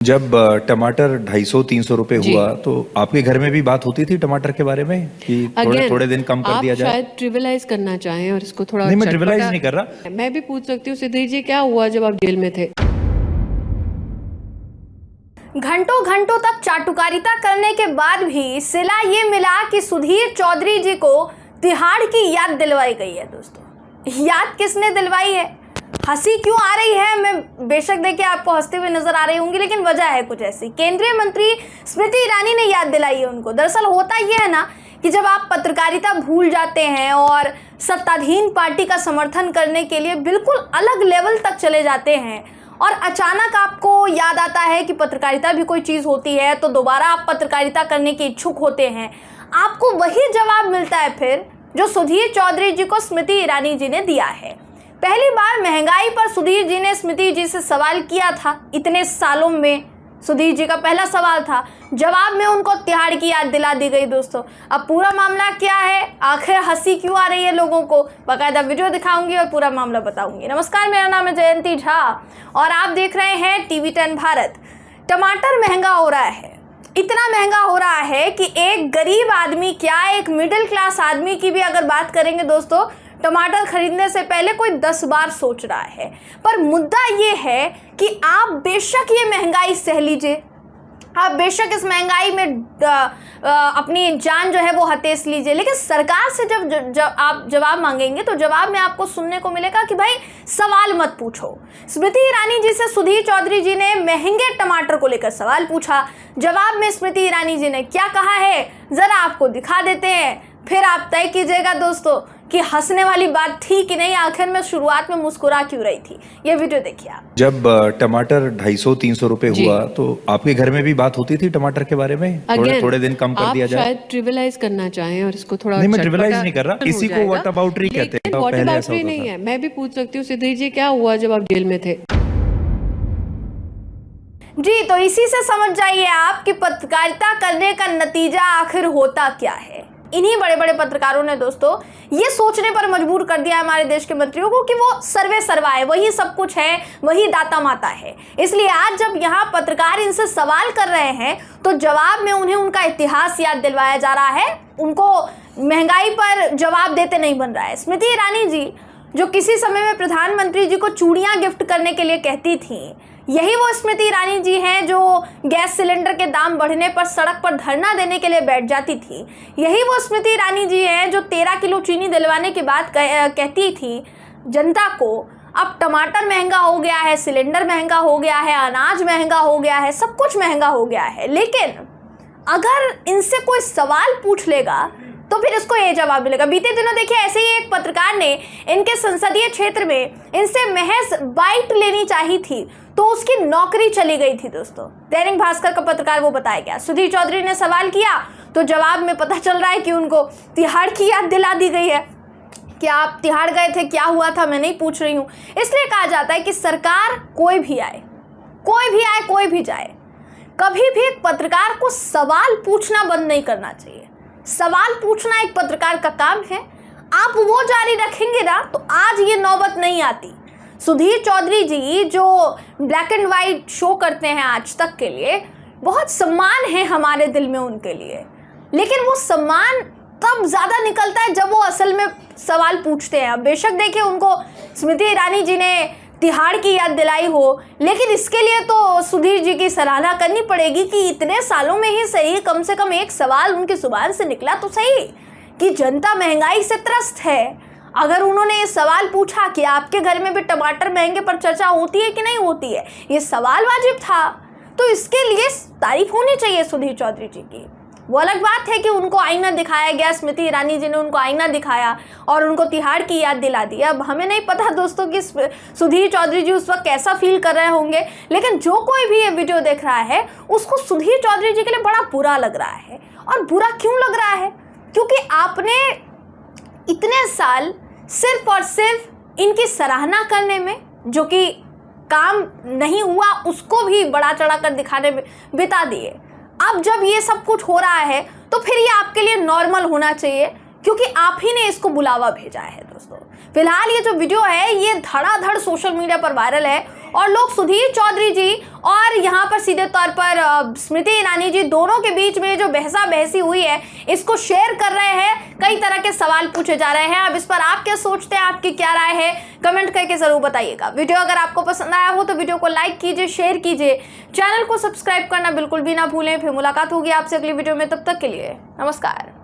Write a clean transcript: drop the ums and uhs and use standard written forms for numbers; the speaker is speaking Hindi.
जब टमाटर 250-300 रुपए जी। हुआ तो आपके घर में भी बात होती थी टमाटर के बारे में कि थोड़े Again, थोड़े दिन कम कर दिया आप जाए? शायद ट्रिविलाइज करना चाहें और इसको थोड़ा नहीं, मैं चटपटा ट्रिविलाइज नहीं कर रहा। मैं भी पूछ सकती हूँ सिद्धि जी, क्या हुआ जब आप जेल में थे? घंटों घंटों तक चाटुकारिता करने के बाद भी सिला ये मिला कि सुधीर चौधरी जी को तिहाड़ की याद दिलवाई गई है। दोस्तों, याद किसने दिलवाई है? हंसी क्यों आ रही है? मैं बेशक देखिए आपको हंसते हुए नजर आ रही होंगी, लेकिन वजह है कुछ ऐसी। केंद्रीय मंत्री स्मृति ईरानी ने याद दिलाई है उनको। दरअसल होता यह है ना कि जब आप पत्रकारिता भूल जाते हैं और सत्ताधीन पार्टी का समर्थन करने के लिए बिल्कुल अलग लेवल तक चले जाते हैं और अचानक आपको याद आता है कि पत्रकारिता भी कोई चीज़ होती है, तो दोबारा आप पत्रकारिता करने के इच्छुक होते हैं, आपको वही जवाब मिलता है फिर जो सुधीर चौधरी जी को स्मृति ईरानी जी ने दिया है। पहली बार महंगाई पर सुधीर जी ने स्मृति जी से सवाल किया था। इतने सालों में सुधीर जी का पहला सवाल था, जवाब में उनको तिहाड़ की याद दिला दी गई। दोस्तों, अब पूरा मामला क्या है, आखिर हंसी क्यों आ रही है लोगों को, बाकायदा वीडियो दिखाऊंगी और पूरा मामला बताऊंगी। नमस्कार, मेरा नाम है जयंती झा और आप देख रहे हैं टीवी 10 भारत। टमाटर महंगा हो रहा है, इतना महंगा हो रहा है कि एक गरीब आदमी क्या, एक मिडिल क्लास आदमी की भी अगर बात करेंगे दोस्तों, टमाटर खरीदने से पहले कोई 10 बार सोच रहा है। पर मुद्दा ये है कि आप बेशक ये महंगाई सह लीजिए, आप बेशक इस महंगाई में अपनी जान जो है वो हथेस लीजिए, लेकिन सरकार से जब आप जवाब मांगेंगे तो जवाब में आपको सुनने को मिलेगा कि भाई सवाल मत पूछो। स्मृति ईरानी जी से सुधीर चौधरी जी ने महंगे टमाटर को लेकर सवाल पूछा। जवाब में स्मृति ईरानी जी ने क्या कहा है, जरा आपको दिखा देते हैं, फिर आप तय कीजिएगा दोस्तों कि हंसने वाली बात थी कि नहीं, आखिर में शुरुआत में मुस्कुरा क्यों रही थी। ये वीडियो देखिए आप। जब टमाटर 250-300 रुपए हुआ तो आपके घर में भी बात होती थी टमाटर के बारे में? Again, थोड़े दिन कम कर दिया आप जाए? शायद ट्रिविलाइज करना चाहें और इसको थोड़ा नहीं, मैं चटपटा ट्रिविलाइज नहीं कर रहा। इसी को व्हाट अबाउटरी कहते हैं। व्हाट पहले ऐसा अबाउटरी होता नहीं था। है। मैं भी पूछ सकती हूँ सिद्धि जी, क्या हुआ जब आप जेल में थे? जी, तो इसी से समझ जाइए आप कि पत्रकारिता करने का नतीजा आखिर होता क्या है। इन्हीं बड़े बड़े पत्रकारों ने दोस्तों ये सोचने पर मजबूर कर दिया हमारे देश के मंत्रियों को कि वो सर्वे सर्वा है, वही सब कुछ है, वही दाता माता है। इसलिए आज जब यहाँ पत्रकार इनसे सवाल कर रहे हैं तो जवाब में उन्हें उनका इतिहास याद दिलवाया जा रहा है, उनको महंगाई पर जवाब देते नहीं बन रहा है। स्मृति ईरानी जी जो किसी समय में प्रधानमंत्री जी को चूड़ियां गिफ्ट करने के लिए कहती थी, यही वो स्मृति ईरानी जी हैं जो गैस सिलेंडर के दाम बढ़ने पर सड़क पर धरना देने के लिए बैठ जाती थी। यही वो स्मृति ईरानी जी हैं जो 13 किलो चीनी दिलवाने की बात कहती थी जनता को। अब टमाटर महंगा हो गया है, सिलेंडर महंगा हो गया है, अनाज महंगा हो गया है, सब कुछ महंगा हो गया है, लेकिन अगर इनसे कोई सवाल पूछ लेगा तो फिर इसको ये जवाब मिलेगा। बीते दिनों देखिए ऐसे ही एक पत्रकार ने इनके संसदीय क्षेत्र में इनसे महज बाइट लेनी चाहिए थी तो उसकी नौकरी चली गई थी। दोस्तों, दैनिक भास्कर का पत्रकार वो बताया गया। सुधीर चौधरी ने सवाल किया तो जवाब में पता चल रहा है कि उनको तिहाड़ की याद दिला दी गई है। क्या आप तिहाड़ गए थे, क्या हुआ था, मैं नहीं पूछ रही हूँ। इसलिए कहा जाता है कि सरकार कोई भी आए, कोई भी जाए, कभी भी एक पत्रकार को सवाल पूछना बंद नहीं करना चाहिए। सवाल पूछना एक पत्रकार का काम है। आप वो जारी रखेंगे ना तो आज ये नौबत नहीं आती। सुधीर चौधरी जी जो ब्लैक एंड वाइट शो करते हैं आज तक के लिए, बहुत सम्मान है हमारे दिल में उनके लिए, लेकिन वो सम्मान तब ज़्यादा निकलता है जब वो असल में सवाल पूछते हैं। अब बेशक देखिए उनको स्मृति ईरानी जी ने तिहाड़ की याद दिलाई हो, लेकिन इसके लिए तो सुधीर जी की सराहना करनी पड़ेगी कि इतने सालों में ही सही कम से कम एक सवाल उनकी जुबान से निकला तो सही कि जनता महंगाई से त्रस्त है। अगर उन्होंने ये सवाल पूछा कि आपके घर में भी टमाटर महंगे पर चर्चा होती है कि नहीं होती है, ये सवाल वाजिब था, तो इसके लिए तारीफ होनी चाहिए सुधीर चौधरी जी की। वो अलग बात है कि उनको आईना दिखाया गया, स्मृति ईरानी जी ने उनको आईना दिखाया और उनको तिहाड़ की याद दिला दी। अब हमें नहीं पता दोस्तों कि सुधीर चौधरी जी उस वक्त कैसा फील कर रहे होंगे, लेकिन जो कोई भी ये वीडियो देख रहा है उसको सुधीर चौधरी जी के लिए बड़ा बुरा लग रहा है। और बुरा क्यों लग रहा है? क्योंकि आपने इतने साल सिर्फ और सिर्फ इनकी सराहना करने में, जो कि काम नहीं हुआ उसको भी बड़ा चढ़ा कर दिखाने में बिता दिए। अब जब ये सब कुछ हो रहा है तो फिर ये आपके लिए नॉर्मल होना चाहिए, क्योंकि आप ही ने इसको बुलावा भेजा है। दोस्तों, फिलहाल ये जो वीडियो है ये धड़ाधड़ सोशल मीडिया पर वायरल है और लोग सुधीर चौधरी जी और यहाँ पर सीधे तौर पर स्मृति ईरानी जी दोनों के बीच में जो बहसा बहसी हुई है इसको शेयर कर रहे हैं। कई तरह के सवाल पूछे जा रहे हैं। अब इस पर आप क्या सोचते हैं, आपकी क्या राय है, कमेंट करके जरूर बताइएगा। वीडियो अगर आपको पसंद आया हो तो वीडियो को लाइक कीजिए, शेयर कीजिए, चैनल को सब्सक्राइब करना बिल्कुल भी ना भूलें। फिर मुलाकात होगी आपसे अगली वीडियो में, तब तक के लिए नमस्कार।